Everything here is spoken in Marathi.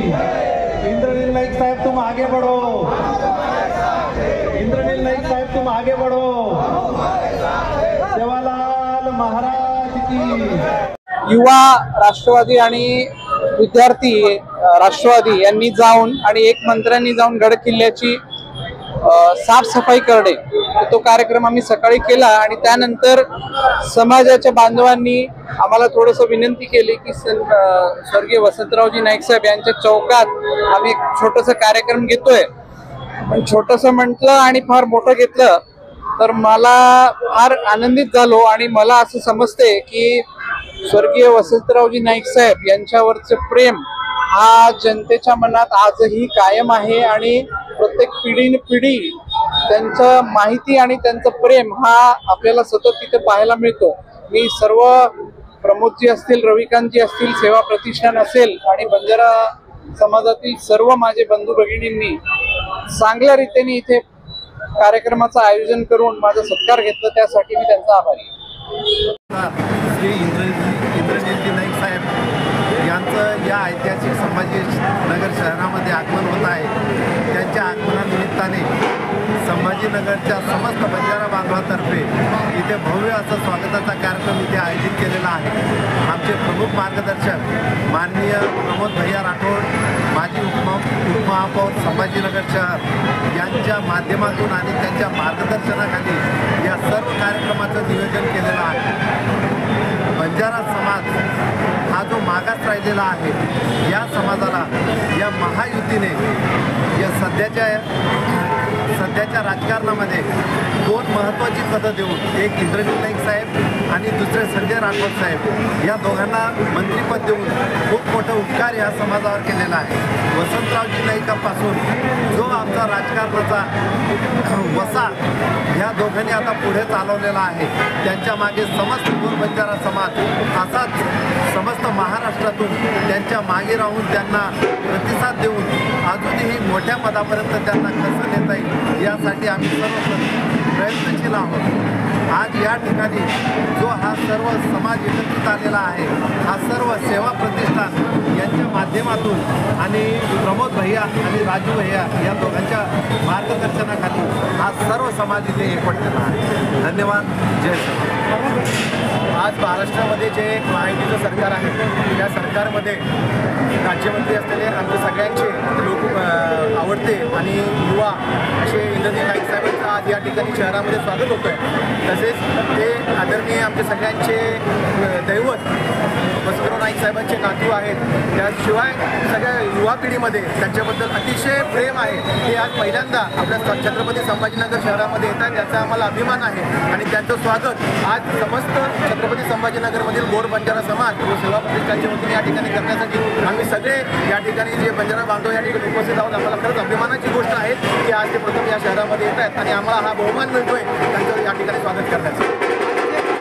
इंद्रनील नाईक साहब तुम आगे बढ़ो, इंद्रनील नाईक साहब तुम आगे बढ़ो। सेवालाल महाराज की। युवा राष्ट्रवादी आणि विद्यार्थी राष्ट्रवादी यांनी जाऊन आणि एक मंत्र्यांनी जाऊन गड किल्ल्याची साफसफाई करणे, तो कार्यक्रम आम्ही सकाळी केला। आणि त्यानंतर समाजाच्या बांधवांनी आम्हाला थोडंसं विनंती केली की स्वर्गीय वसंतरावजी नाईक साहेब यांच्या चौकात आम्ही एक छोटंसं कार्यक्रम घेतोय। पण छोटंसं म्हटलं आणि फार मोठं घेतलं तर मला फार आनंदित झालो। आणि मला असं समजते की स्वर्गीय वसंतरावजी नाईक साहेब यांच्यावरचे प्रेम हा जनतेच्या मनात आजही कायम आहे आणि प्रत्येक पिढी त्यांचं माहिती आणि त्यांचं प्रेम हा आपल्याला सतत तिथे पाहायला मिळतो। मी सर्व प्रमोदजी असतील, रविकांतजी असतील, सेवा प्रतिष्ठान असेल आणि बंजारा समाजातील सर्व माझे बंधू भगिनींनी चांगल्या रीतीने इथे कार्यक्रमाचं आयोजन करून माझा सत्कार घेतला, त्यासाठी मी त्यांचा आभारी आहे। श्री इंद्रनीलजी नाईक साहेब यांचं या ऐतिहासिक संभाजीनगर शहरामध्ये आगमन होत आहे। त्यांच्या आगमनानिमित्ताने संभाजीनगरच्या समस्त बंजारा बांधवांतर्फे इथे भव्य असं स्वागताचा कार्यक्रम इथे आयोजित केलेला आहे। आमचे प्रमुख मार्गदर्शक माननीय प्रमोद भैया राठोड, माजी उपमहापौर संभाजीनगर शहर यांच्या माध्यमातून आणि त्यांच्या मार्गदर्शनाखाली या सर्व कार्यक्रमाचं नियोजन केलेलं आहे। बंजारा समाज हा जो मागास राहिलेला आहे, या समाजाला या महायुतीने या सध्याच्या राजकारणामध्ये दोन महत्त्वाची पदं देऊन, एक इंद्रनील नाईक साहेब आणि दुसरे संजय राठोड साहेब, या दोघांना मंत्रिपद देऊन खूप मोठा उपकार या समाजावर केलेला आहे। वसंतरावजी नाईकांपासून जो आमचा राजकारणाचा वसा ह्या दोघांनी आता पुढे चालवलेला आहे, त्यांच्या मागे समस्त मूळ बंजारा समाज असाच समस्त महाराष्ट्रातून त्यांच्या मागे राहून त्यांना प्रतिसाद देऊन अजूनही मोठ्या पदापर्यंत त्यांना कसं नेता येईल यासाठी आम्ही सर्व प्रयत्नशील आहोत। आज या ठिकाणी जो हा सर्व समाज एकत्रित आलेला आहे, हा सर्व सेवा प्रतिष्ठान यांच्या माध्यमातून आणि प्रमोद भैया आणि राजू भैया या दोघांच्या मार्गदर्शनाखाली हा सर्व समाज इथे एकवटलेला आहे। धन्यवाद। जय श्री। आज महाराष्ट्रामध्ये जे महायुतीचं सरकार आहे, या सरकारमध्ये राज्यमंत्री असलेले आमचे सगळ्यांचे लोक आवडते आणि युवा असे इंद्रनील नाईक साहेबांचं आज या ठिकाणी शहरामध्ये स्वागत होतं आहे। तसेच ते आदरणीय आमचे सगळ्यांचे दैवत वसंतराव नाईक साहेबांचे नातू आहेत। त्याशिवाय सगळ्या युवा पिढीमध्ये त्यांच्याबद्दल अतिशय प्रेम आहे। ते आज पहिल्यांदा आपल्या छत्रपती संभाजीनगर शहरामध्ये येतात, त्याचा आम्हाला अभिमान आहे। आणि त्यांचं स्वागत आज समस्त छत्रपती संभाजीनगरमधील गोड बंजारा समाज व सेवा प्रतिष्ठानच्या वतीने या ठिकाणी करण्यासाठी आम्ही सगळे या ठिकाणी जे बंजारा बांधव या ठिकाणी उपस्थित आहोत। आम्हाला खरंच अभिमानाची गोष्ट आहे की आज ते प्रथम या शहरामध्ये येत आहेत आणि आम्हाला हा बहुमान मिळतोय त्यांचं या ठिकाणी स्वागत करण्याचं।